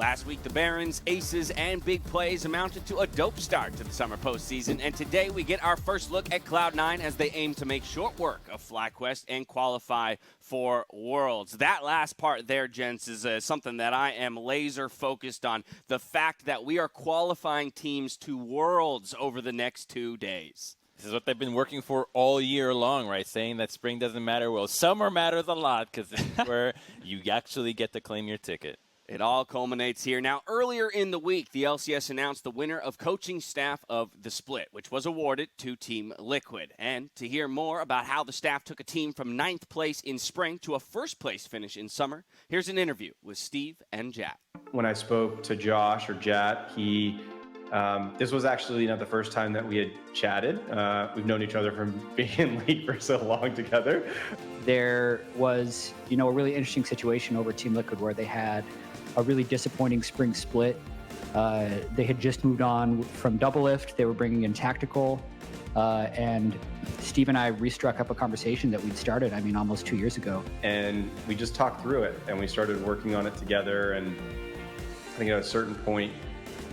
Last week, the Barons, Aces, and Big Plays amounted to a dope start to the summer postseason, and today we get our first look at Cloud9 as they aim to make short work of FlyQuest and qualify for Worlds. That last part there, gents, is something that I am laser focused on, the fact that we are qualifying teams to Worlds over the next 2 days. This is what they've been working for all year long, right? Saying that spring doesn't matter. Well, summer matters a lot because it's where you actually get to claim your ticket. It all culminates here. Now, earlier in the week, the LCS announced the winner of coaching staff of the split, which was awarded to Team Liquid. And to hear more about how the staff took a team from 9th place in spring to a 1st place finish in summer, here's an interview with Steve and Jat. When I spoke to Josh or Jat, this was actually not the first time that we had chatted. We've known each other from being in league for so long together. There was, a really interesting situation over Team Liquid where they had a really disappointing spring split. They had just moved on from Doublelift. They were bringing in Tactical. And Steve and I restruck up a conversation that we'd started, almost 2 years ago. And we just talked through it and we started working on it together. And I think at a certain point,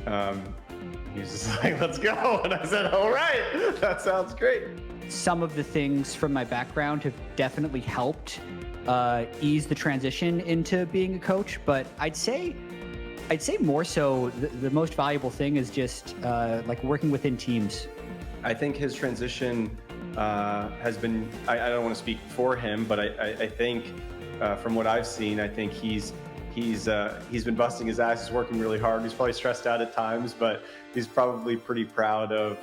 he was just like, let's go. And I said, all right, that sounds great. Some of the things from my background have definitely helped ease the transition into being a coach. But I'd say more so the most valuable thing is just like working within teams. I think his transition has been, I don't want to speak for him, but I think from what I've seen, I think he's been busting his ass. He's working really hard. He's probably stressed out at times, but he's probably pretty proud of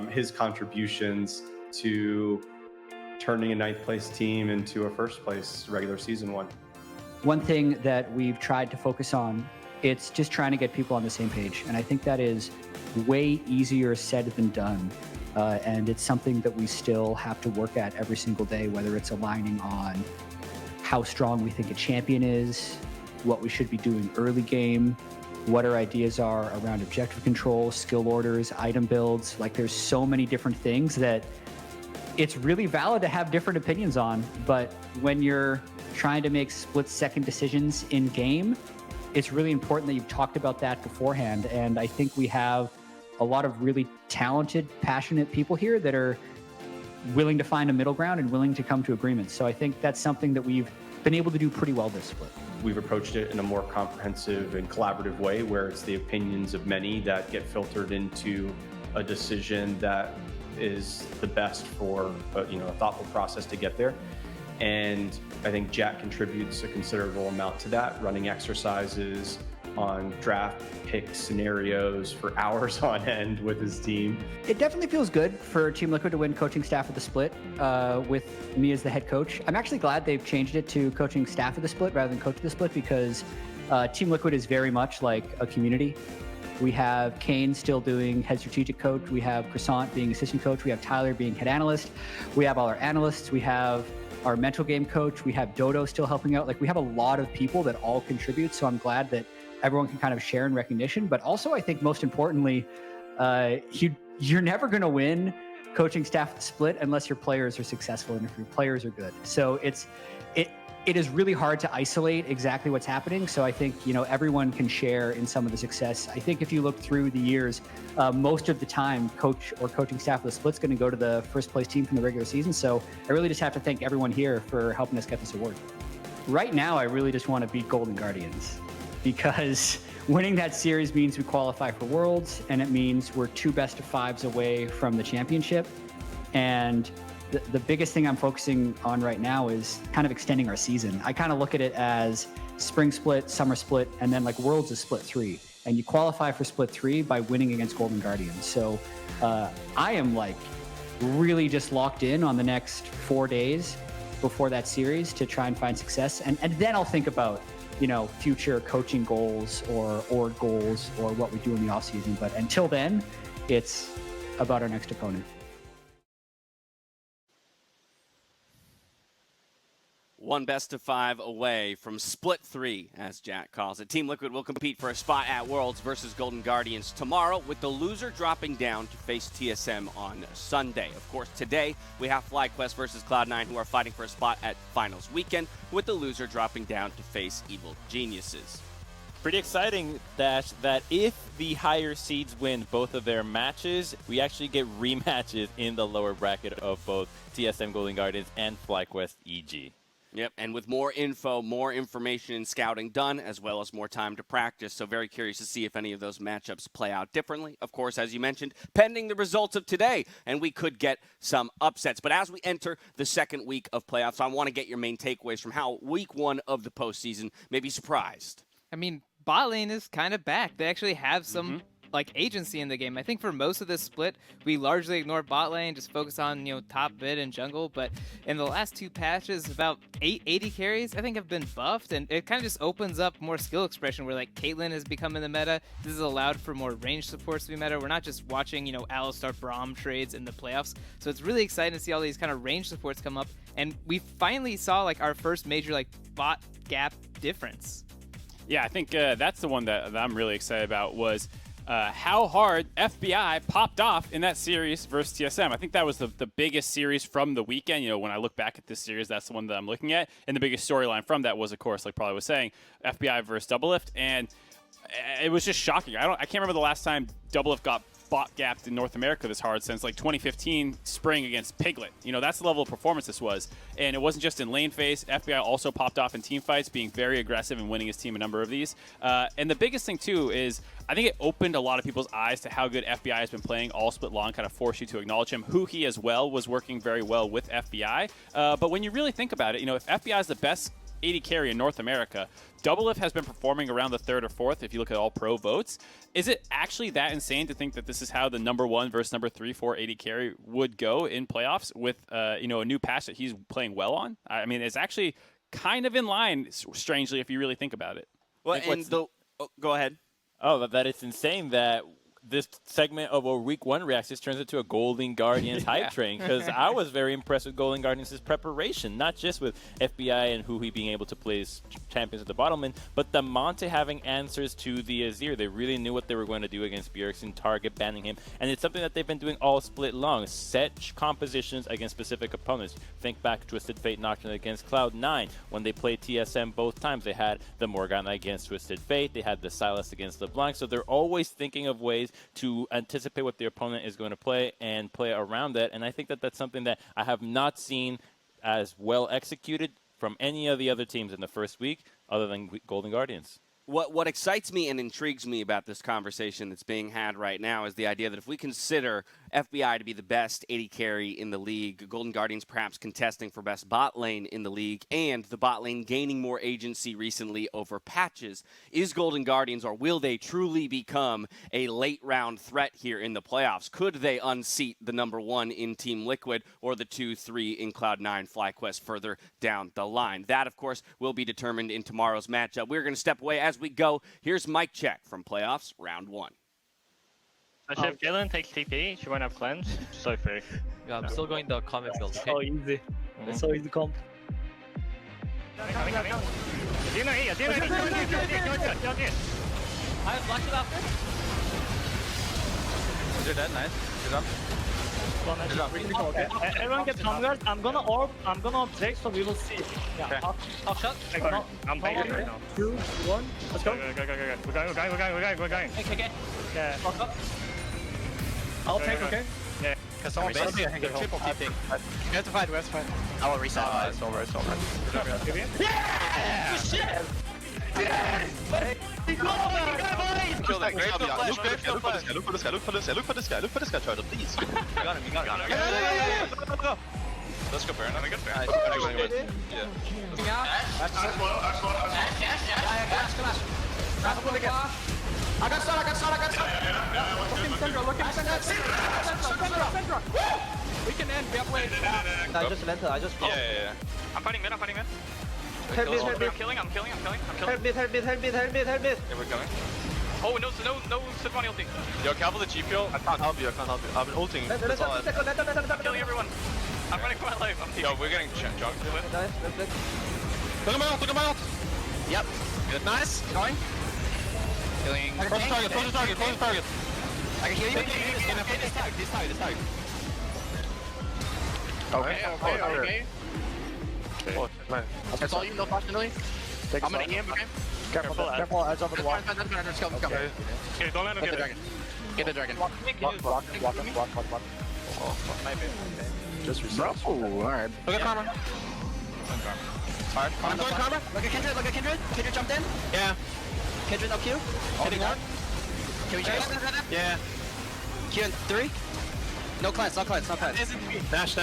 his contributions to turning a 9th place team into a 1st place regular season one. One thing that we've tried to focus on, it's just trying to get people on the same page. And I think that is way easier said than done. And it's something that we still have to work at every single day, whether it's aligning on how strong we think a champion is, what we should be doing early game, what our ideas are around objective control, skill orders, item builds. Like there's so many different things that it's really valid to have different opinions on, but when you're trying to make split-second decisions in game, it's really important that you've talked about that beforehand. And I think we have a lot of really talented, passionate people here that are willing to find a middle ground and willing to come to agreements. So I think that's something that we've been able to do pretty well this split. We've approached it in a more comprehensive and collaborative way where it's the opinions of many that get filtered into a decision that is the best for a thoughtful process to get there. And I think Jack contributes a considerable amount to that, running exercises on draft pick scenarios for hours on end with his team. It definitely feels good for Team Liquid to win coaching staff of the split with me as the head coach. I'm actually glad they've changed it to coaching staff of the split rather than coach of the split because Team Liquid is very much like a community. We have Kane still doing head strategic coach. We have Croissant being assistant coach. We have Tyler being head analyst. We have all our analysts. We have our mental game coach. We have Dodo still helping out. Like we have a lot of people that all contribute. So I'm glad that everyone can kind of share in recognition. But also I think most importantly, you're never going to win coaching staff the split unless your players are successful and if your players are good. So it is really hard to isolate exactly what's happening. So I think, everyone can share in some of the success. I think if you look through the years, most of the time, coach or coaching staff of the split's going to go to the 1st place team from the regular season. So I really just have to thank everyone here for helping us get this award. Right now, I really just want to beat Golden Guardians because winning that series means we qualify for Worlds and it means we're 2 best-of-5s away from the championship. And the biggest thing I'm focusing on right now is kind of extending our season. I kind of look at it as spring split, summer split, and then like Worlds is split 3. And you qualify for split 3 by winning against Golden Guardians. So I am like really just locked in on the next 4 days before that series to try and find success. And then I'll think about, future coaching goals or org goals or what we do in the off season. But until then, it's about our next opponent. One best-of-5 away from split 3, as Jack calls it. Team Liquid will compete for a spot at Worlds versus Golden Guardians tomorrow, with the loser dropping down to face TSM on Sunday. Of course, today we have FlyQuest versus Cloud9, who are fighting for a spot at Finals weekend, with the loser dropping down to face Evil Geniuses. pretty exciting that if the higher seeds win both of their matches, we actually get rematches in the lower bracket of both TSM Golden Guardians and FlyQuest EG. Yep, and with more info, more information and scouting done, as well as more time to practice. So very curious to see if any of those matchups play out differently. Of course, as you mentioned, pending the results of today, and we could get some upsets. But as we enter the second week of playoffs, I want to get your main takeaways from how week one of the postseason may be surprised. I mean, bot lane is kind of back. They actually have some like agency in the game. I think for most of this split, we largely ignore bot lane, just focus on, top mid and jungle. But in the last two patches, about 80 carries, I think, have been buffed, and it kind of just opens up more skill expression where like Caitlyn has become in the meta. This has allowed for more range supports to be meta. We're not just watching, Alistar Braum trades in the playoffs. So it's really exciting to see all these kind of range supports come up. And we finally saw like our first major like bot gap difference. Yeah, I think that's the one that I'm really excited about was how hard FBI popped off in that series versus TSM. I think that was the biggest series from the weekend. When I look back at this series, that's the one that I'm looking at. And the biggest storyline from that was, of course, like Probably was saying, FBI versus Doublelift. And it was just shocking. I can't remember the last time Doublelift got bot gapped in North America this hard since like 2015 spring against Piglet. That's the level of performance this was. And it wasn't just in lane phase. FBI also popped off in team fights, being very aggressive and winning his team a number of these. And the biggest thing too is I think it opened a lot of people's eyes to how good FBI has been playing all split long, kind of forced you to acknowledge him. Huhi as well was working very well with FBI. But when you really think about it, if FBI is the best AD carry in North America, Doublelift has been performing around the third or fourth if you look at all pro votes. Is it actually that insane to think that this is how the number 1 versus number 3, 4 AD carry would go in playoffs with a new patch that he's playing well on? I mean, it's actually kind of in line, strangely, if you really think about it. Well, go ahead. Oh, that it's insane that this segment of a week one reactions turns into a Golden Guardians hype train, because I was very impressed with Golden Guardians' preparation, not just with FBI and Huhi being able to play champions at the bottom lane, but the Monte having answers to the Azir. They really knew what they were going to do against Bjergsen, target banning him, and it's something that they've been doing all split long, set compositions against specific opponents. Think back, Twisted Fate knocked it against Cloud9. When they played TSM both times, they had the Morgana against Twisted Fate, they had the Sylas against LeBlanc, so they're always thinking of ways to anticipate what the opponent is going to play and play around that. And I think that that's something that I have not seen as well executed from any of the other teams in the first week other than Golden Guardians. What excites me and intrigues me about this conversation that's being had right now is the idea that if we consider FBI to be the best AD carry in the league, Golden Guardians perhaps contesting for best bot lane in the league, and the bot lane gaining more agency recently over patches, is Golden Guardians, or will they truly become a late round threat here in the playoffs? Could they unseat the number 1 in Team Liquid or the 2-3 in Cloud9 FlyQuest further down the line? That, of course, will be determined in tomorrow's matchup. We're going to step away as we go. Here's Mike Check from playoffs round 1. Actually, if Jalen takes TP, she won't have cleanse. So free. Yeah, I'm still going the comic build, okay? So easy. It's so easy comp. Coming. Adina E. Go. I have flashed it after. You're dead, nice. Good job. Everyone get Tonguard. I'm gonna object, so we will see. Yeah. Okay. Top shot. I'm baiting right now. 2, 1. Let's go. We're going. Okay. Yeah. Lock up. I'll take, okay? Yeah. Can someone base me? I think triple TP. We have to fight. I will reset. It's over. Yeah! Shit! Yes! Kill that great. Look for this guy, Turtle, please. We got him. Go. Let's go, Baron. Yeah. I got shot. Look in Central. We can end. We have wave. I just fought. Yeah. I'm fighting mid. Help me. I'm killing. Help me. Yeah, we're coming. Oh, no Sidvani ulti. Yo, careful the G fuel. I can't help you. I've been ulting. I'm killing everyone. I'm running for my life. Yo, we're getting jumped. Look at my ult. Yep. Good. Nice. Going. Killing. Close the target. I can heal you. This tag. Okay. That's all you know, personally. I'm gonna EM, okay? Careful, careful, edge over the wall. Okay, don't let him get it. Get the dragon. Block. Oh, maybe. Just reset. Oh, alright. Look at Karma. Alright, I'm going Karma. Look at Kindred. Kindred jumped in. Yeah. Kindred up Q. Hitting one. Can we chase? Yeah. Q in 3. No cleanse. Nash.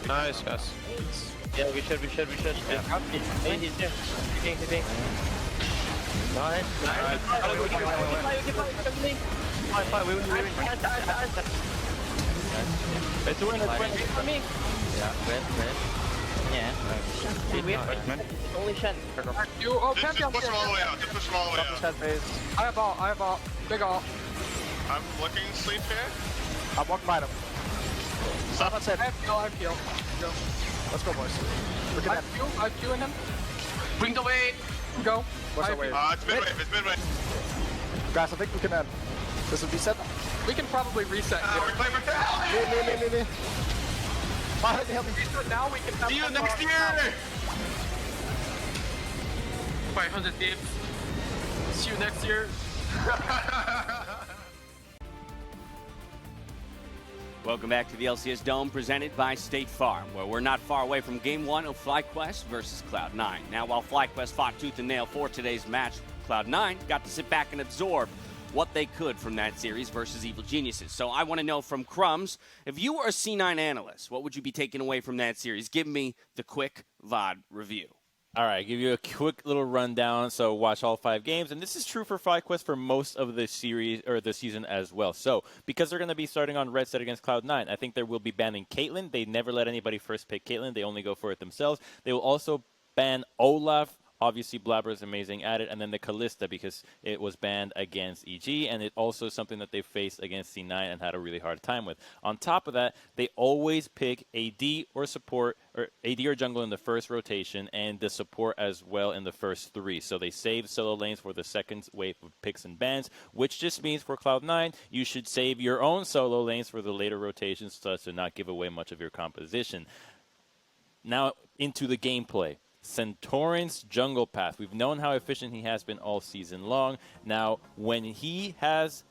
Nice, guys. Yeah, we should. Yeah. Hey, he's there. Hitting. Nice. Fine, we win. It's a win. For me. Yeah, win. Yeah. Only Shen. You, oh, Pantheon. Just push him all the way out. I have all. Big all. I'm looking sleep here. I'm walking by them. Stop. I have heal. Go. Let's go, boys. Look at that. I have Q in him. Bring the weight. Go. What's the weight? It's midway. Guys, I think we can end. This would be set. We can probably reset here. We're playing for that. Me. Help me. Reset now, we can have See you next year. 500 dips. See you next year. Welcome back to the LCS Dome presented by State Farm, where we're not far away from Game 1 of FlyQuest versus Cloud9. Now, while FlyQuest fought tooth and nail for today's match, Cloud9 got to sit back and absorb what they could from that series versus Evil Geniuses. So I want to know from Crumbs, if you were a C9 analyst, what would you be taking away from that series? Give me the quick VOD review. All right, give you a quick little rundown. So watch all 5 games, and this is true for FlyQuest for most of the series or the season as well. So because they're going to be starting on Red Set against Cloud9, I think they will be banning Caitlyn. They never let anybody first pick Caitlyn. They only go for it themselves. They will also ban Olaf. Obviously, Blabber is amazing at it, and then the Kalista because it was banned against EG, and it also something that they faced against C9 and had a really hard time with. On top of that, they always pick AD or support, or AD or jungle in the first rotation, and the support as well in the first 3. So they save solo lanes for the second wave of picks and bans, which just means for Cloud9, you should save your own solo lanes for the later rotations so as to not give away much of your composition. Now into the gameplay. Centaurin's jungle path. We've known how efficient he has been all season long. Now, when he has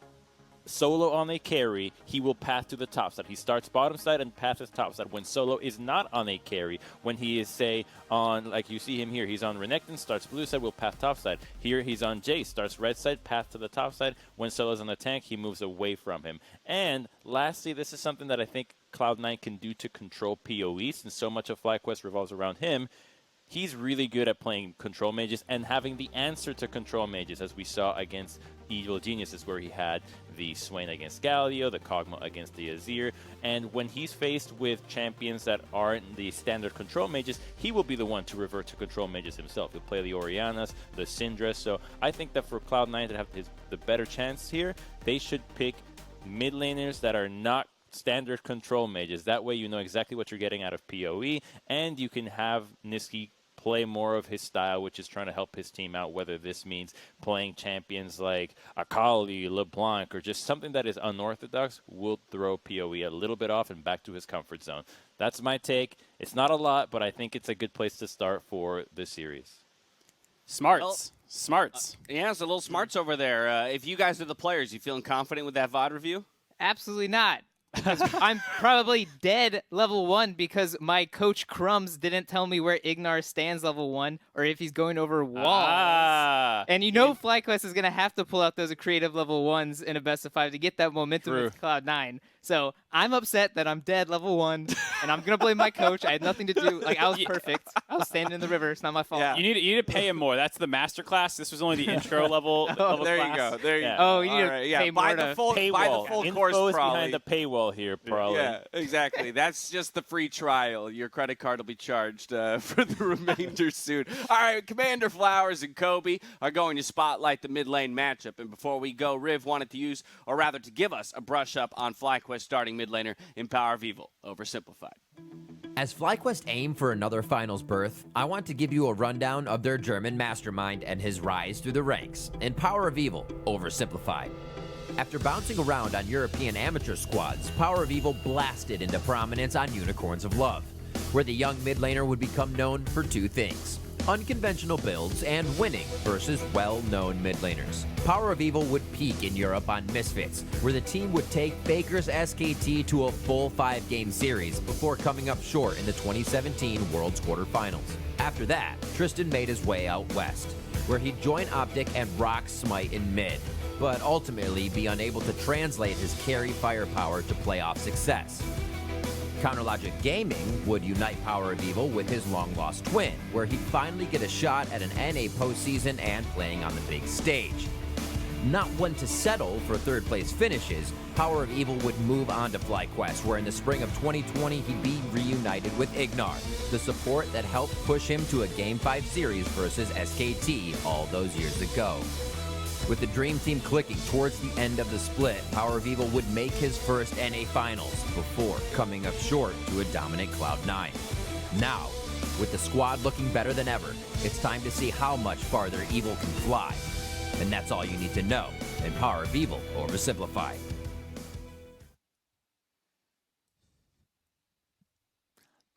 solo on a carry, he will path to the top side. He starts bottom side and passes top side. When solo is not on a carry, when he is, say, on, like you see him here, he's on Renekton, starts blue side, will path top side. Here, he's on Jace, starts red side, path to the top side. When solo's on the tank, he moves away from him. And lastly, this is something that I think Cloud9 can do to control PoE, since so much of FlyQuest revolves around him. He's really good at playing control mages and having the answer to control mages, as we saw against Evil Geniuses, where he had the Swain against Galio, the Kog'Maw against the Azir, and when he's faced with champions that aren't the standard control mages, he will be the one to revert to control mages himself. He'll play the Oriannas, the Syndras, so I think that for Cloud9 to have the better chance here, they should pick mid laners that are not standard control mages. That way you know exactly what you're getting out of PoE, and you can have Niski play more of his style, which is trying to help his team out, whether this means playing champions like Akali, LeBlanc, or just something that is unorthodox, will throw PoE a little bit off and back to his comfort zone. That's my take. It's not a lot, but I think it's a good place to start for this series. Smarts. Yeah, it's a little smarts over there. If you guys are the players, you feeling confident with that VOD review? Absolutely not. I'm probably dead level 1 because my coach Crumbs didn't tell me where Ignar stands level 1 or if he's going over walls. And you know FlyQuest is going to have to pull out those creative level 1s in a best of 5 to get that momentum with Cloud9. So I'm upset that I'm dead level 1, and I'm going to blame my coach. I had nothing to do. Like, I was perfect. I was standing in the river. It's not my fault. Yeah. You need to pay him more. That's the master class. This was only the intro level, level there class. You go. There you go. Oh, you need to pay more buy the full course, probably. Behind the paywall here, probably. Yeah, exactly. That's just the free trial. Your credit card will be charged for the remainder soon. All right, Commander Flowers and Kobe are going to spotlight the mid lane matchup. And before we go, Riv wanted to use, or rather to give us a brush up on FlyQuest starting mid laner in PowerOfEvil, oversimplified. As FlyQuest aim for another finals berth, I want to give you a rundown of their German mastermind and his rise through the ranks in PowerOfEvil, oversimplified. After bouncing around on European amateur squads, PowerOfEvil blasted into prominence on Unicorns of Love, where the young mid laner would become known for 2 things: unconventional builds, and winning versus well-known mid laners. PowerOfEvil would peak in Europe on Misfits, where the team would take Faker's SKT to a full 5-game series before coming up short in the 2017 Worlds quarterfinals. After that, Tristan made his way out west, where he'd join Optic and rock Smite in mid, but ultimately be unable to translate his carry firepower to playoff success. Counterlogic Gaming would unite PowerOfEvil with his long-lost twin, where he'd finally get a shot at an NA postseason and playing on the big stage. Not one to settle for third-place finishes, PowerOfEvil would move on to FlyQuest, where in the spring of 2020 he'd be reunited with Ignar, the support that helped push him to a Game 5 series versus SKT all those years ago. With the Dream Team clicking towards the end of the split, PowerOfEvil would make his first NA Finals before coming up short to a dominant Cloud9. Now, with the squad looking better than ever, it's time to see how much farther Evil can fly. And that's all you need to know in PowerOfEvil Oversimplified.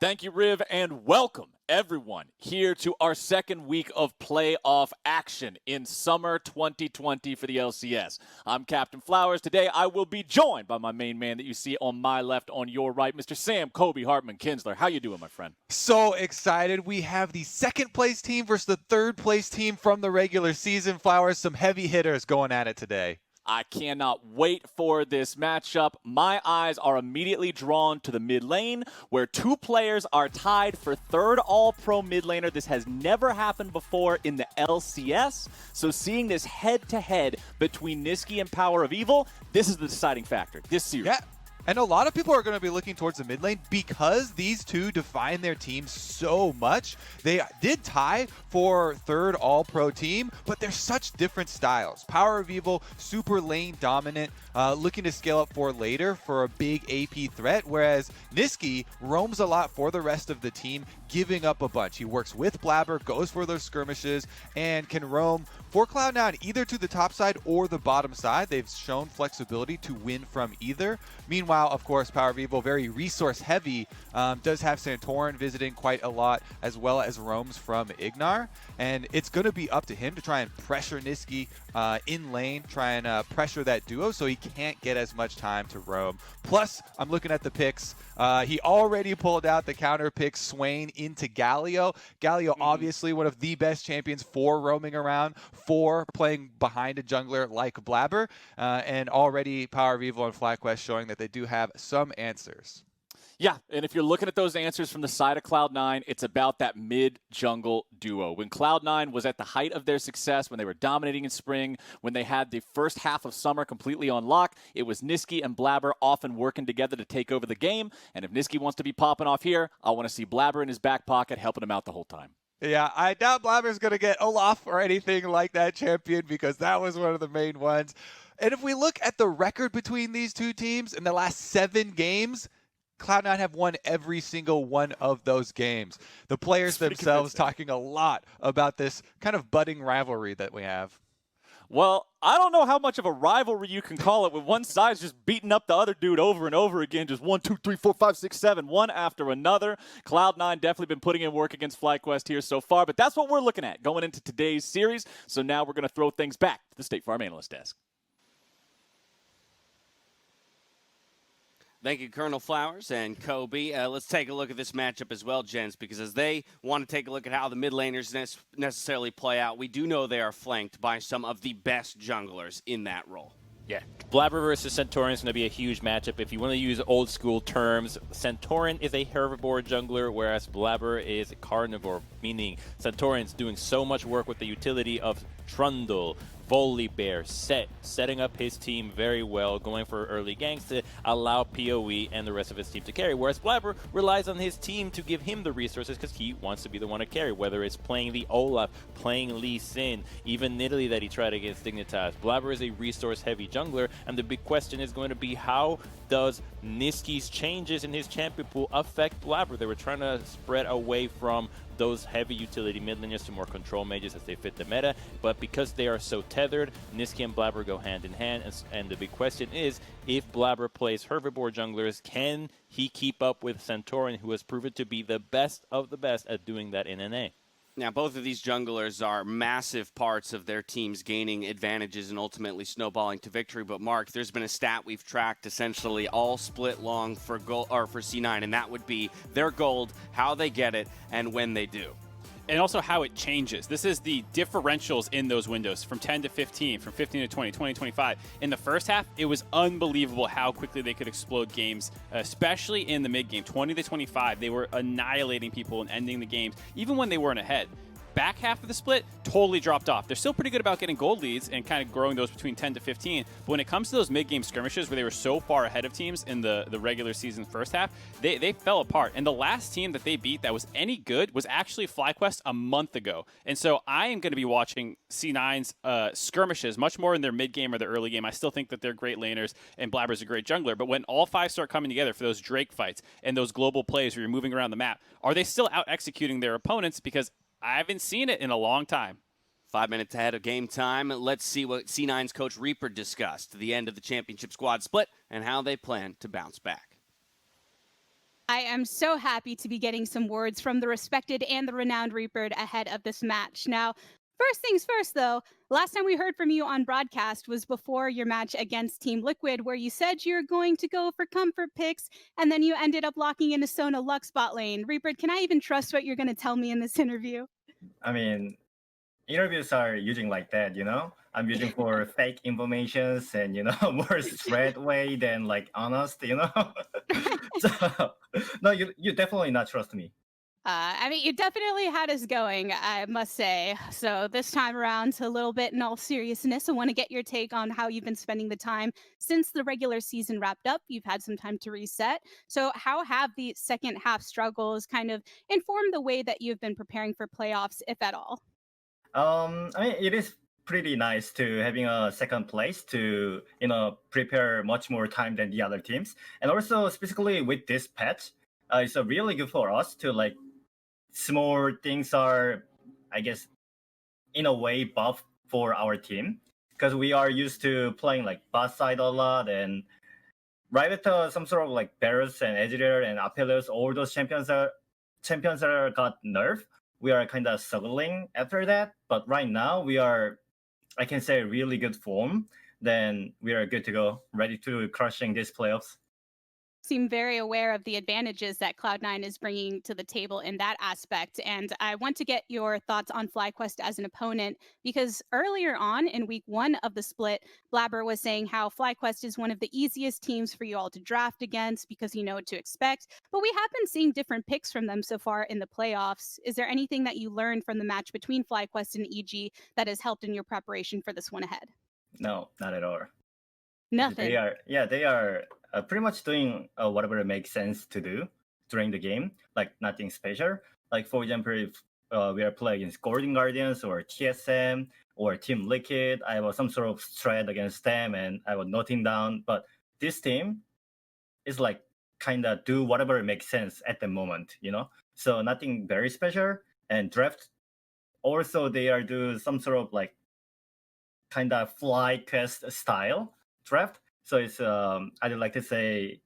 Thank you, Riv, and welcome everyone here to our second week of playoff action in summer 2020 for the LCS. I'm Captain Flowers. Today I will be joined by my main man that you see on my left, on your right, Mr. Sam Kobe Hartman Kinsler. How you doing, my friend? So excited. We have the second place team versus the third place team from the regular season. Flowers, some heavy hitters going at it today. I cannot wait for this matchup. My eyes are immediately drawn to the mid lane, where two players are tied for third all-pro mid laner. This has never happened before in the LCS. So seeing this head-to-head between Niski and PowerOfEvil, this is the deciding factor, this series. Yeah. And a lot of people are going to be looking towards the mid lane because these two define their teams so much. They did tie for third all-pro team, but they're such different styles. PowerOfEvil, super lane dominant, looking to scale up for later for a big AP threat, whereas Niski roams a lot for the rest of the team, giving up a bunch. He works with Blabber, goes for those skirmishes, and can roam for Cloud9 either to the top side or the bottom side. They've shown flexibility to win from either. Meanwhile, of course, PowerOfEvil, very resource heavy, does have Santorin visiting quite a lot, as well as roams from Ignar. And it's going to be up to him to try and pressure Niski in lane, try and pressure that duo so he can't get as much time to roam. Plus, I'm looking at the picks. He already pulled out the counter pick Swain into Galio. Galio, obviously one of the best champions for roaming around, for playing behind a jungler like Blabber. And already PowerOfEvil and FlyQuest showing that they do have some answers. Yeah, and if you're looking at those answers from the side of Cloud9, it's about that mid-jungle duo. When Cloud9 was at the height of their success, when they were dominating in spring, when they had the first half of summer completely on lock, it was Niski and Blabber often working together to take over the game. And if Niski wants to be popping off here, I want to see Blabber in his back pocket helping him out the whole time. Yeah, I doubt Blabber's going to get Olaf or anything like that champion because that was one of the main ones. And if we look at the record between these two teams in the last 7 games, Cloud9 have won every single one of those games. The players themselves talking a lot about this kind of budding rivalry that we have. Well, I don't know how much of a rivalry you can call it with one side's just beating up the other dude over and over again, just 1, 2, 3, 4, 5, 6, 7, one after another. Cloud9 definitely been putting in work against FlyQuest here so far, but that's what we're looking at going into today's series. So now we're going to throw things back to the State Farm Analyst Desk. Thank you, Colonel Flowers and Kobe. Let's take a look at this matchup as well, gents, because as they want to take a look at how the mid laners necessarily play out, we do know they are flanked by some of the best junglers in that role. Yeah, Blabber versus Santorin is going to be a huge matchup. If you want to use old school terms, Santorin is a herbivore jungler, whereas Blabber is a carnivore, meaning Santorin's doing so much work with the utility of Trundle, Volibear, setting up his team very well, going for early ganks to allow PoE and the rest of his team to carry, whereas Blabber relies on his team to give him the resources because he wants to be the one to carry, whether it's playing the Olaf, playing Lee Sin, even Nidalee that he tried against Dignitas. Blabber is a resource-heavy jungler, and the big question is going to be how does Niski's changes in his champion pool affect Blabber? They were trying to spread away from those heavy utility mid laners to more control mages as they fit the meta, but because they are so tethered, Niski and Blabber go hand in hand, and the big question is, if Blabber plays herbivore junglers, can he keep up with Santorin, who has proven to be the best of the best at doing that in NA? Now, both of these junglers are massive parts of their teams gaining advantages and ultimately snowballing to victory. But Mark, there's been a stat we've tracked essentially all split long for gold or for C9, and that would be their gold, how they get it, and when they do. And also how it changes. This is the differentials in those windows from 10 to 15, from 15 to 20, 20 to 25. In the first half, it was unbelievable how quickly they could explode games, especially in the mid game. 20 to 25, they were annihilating people and ending the games, even when they weren't ahead. Back half of the split totally dropped off. They're still pretty good about getting gold leads and kind of growing those between 10 to 15. But when it comes to those mid-game skirmishes where they were so far ahead of teams in the regular season first half, they fell apart. And the last team that they beat that was any good was actually FlyQuest a month ago. And so I am going to be watching C9's skirmishes much more in their mid-game or their early game. I still think that they're great laners and Blabber's a great jungler. But when all five start coming together for those Drake fights and those global plays where you're moving around the map, are they still out-executing their opponents? Because I haven't seen it in a long time. 5 minutes ahead of game time. Let's see what C9's coach Reapered discussed, the end of the championship squad split, and how they plan to bounce back. I am so happy to be getting some words from the respected and the renowned Reapered ahead of this match. Now, first things first, though, last time we heard from you on broadcast was before your match against Team Liquid, where you said you're going to go for comfort picks, and then you ended up locking in a Sona Lux bot lane. Reapered, can I even trust what you're going to tell me in this interview? I mean, interviews are using like that, you know? I'm using for fake informations and, you know, more straight way than like honest, you know? So, no, you definitely not trust me. I mean, you definitely had us going, I must say. So this time around, a little bit in all seriousness, I want to get your take on how you've been spending the time since the regular season wrapped up. You've had some time to reset. So how have the second half struggles kind of informed the way that you've been preparing for playoffs, if at all? I mean, it is pretty nice to having a second place to, you know, prepare much more time than the other teams. And also specifically with this patch, it's really good for us to like small things are, I guess, in a way buff for our team because we are used to playing like bot side a lot, and right after some sort of like Barros and Ezreal and Apelios, all those champions that got nerfed, we are kind of struggling after that. But right now we are, I can say, really good form. Then we are good to go, ready to crushing these playoffs. Seem very aware of the advantages that Cloud9 is bringing to the table in that aspect. And I want to get your thoughts on FlyQuest as an opponent, because earlier on in week 1 of the split, Blabber was saying how FlyQuest is one of the easiest teams for you all to draft against because you know what to expect. But we have been seeing different picks from them so far in the playoffs. Is there anything that you learned from the match between FlyQuest and EG that has helped in your preparation for this one ahead? No, not at all. Nothing. They are pretty much doing whatever makes sense to do during the game, like nothing special. Like for example, if we are playing against Golden Guardians or TSM or Team Liquid, I have some sort of strat against them and I was noting down. But this team is like kind of do whatever makes sense at the moment, you know? So nothing very special. And draft, also they are do some sort of like kind of fly quest style draft. So it's, I'd like to say,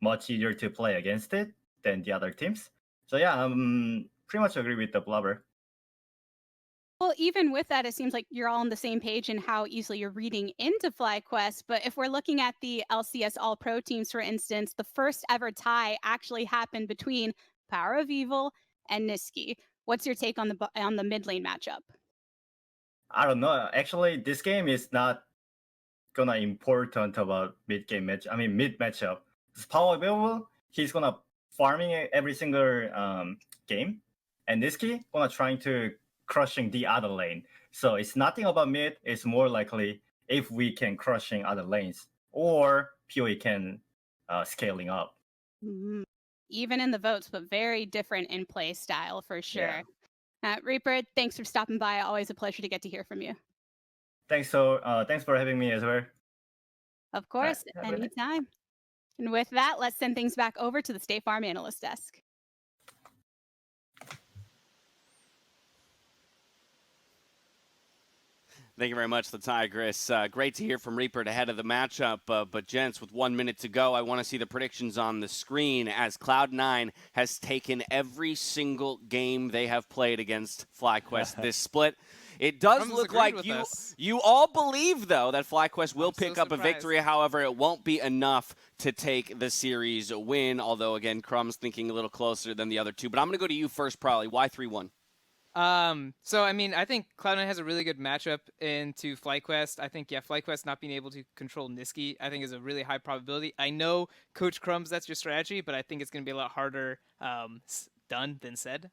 much easier to play against it than the other teams. So yeah, pretty much agree with the Blubber. Well, even with that, it seems like you're all on the same page in how easily you're reading into FlyQuest. But if we're looking at the LCS All-Pro teams, for instance, the first ever tie actually happened between PowerOfEvil and Niski. What's your take on the mid lane matchup? I don't know. Actually, this game is not gonna important about mid matchup. This PowerOfEvil, he's gonna farming every single game, and Niski gonna trying to crushing the other lane. So it's nothing about mid. It's more likely if we can crushing other lanes or PoE can scaling up. Mm-hmm. Even in the votes, but very different in play style for sure. Yeah. Reaper, thanks for stopping by. Always a pleasure to get to hear from you. Thanks for having me as well. Of course, anytime. And with that, let's send things back over to the State Farm Analyst Desk. Thank you very much, the Tigress. Great to hear from Reapered ahead of the matchup. But, gents, with 1 minute to go, I want to see the predictions on the screen as Cloud9 has taken every single game they have played against FlyQuest this split. It does look like you all believe, though, that FlyQuest will pick up a victory. However, it won't be enough to take the series win, although, again, Crumb's thinking a little closer than the other two. But I'm going to go to you first, probably. Why 3-1? So, I mean, I think Cloud9 has a really good matchup into FlyQuest. I think, FlyQuest not being able to control Niski, I think is a really high probability. I know, Coach Crumbs, that's your strategy, but I think it's going to be a lot harder done than said.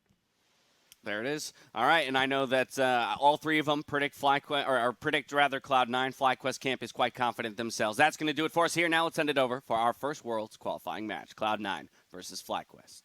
There it is. All right, and I know that all three of them predict FlyQuest, or predict rather Cloud9. FlyQuest Camp is quite confident themselves. That's going to do it for us here. Now let's send it over for our first Worlds qualifying match, Cloud9 versus FlyQuest.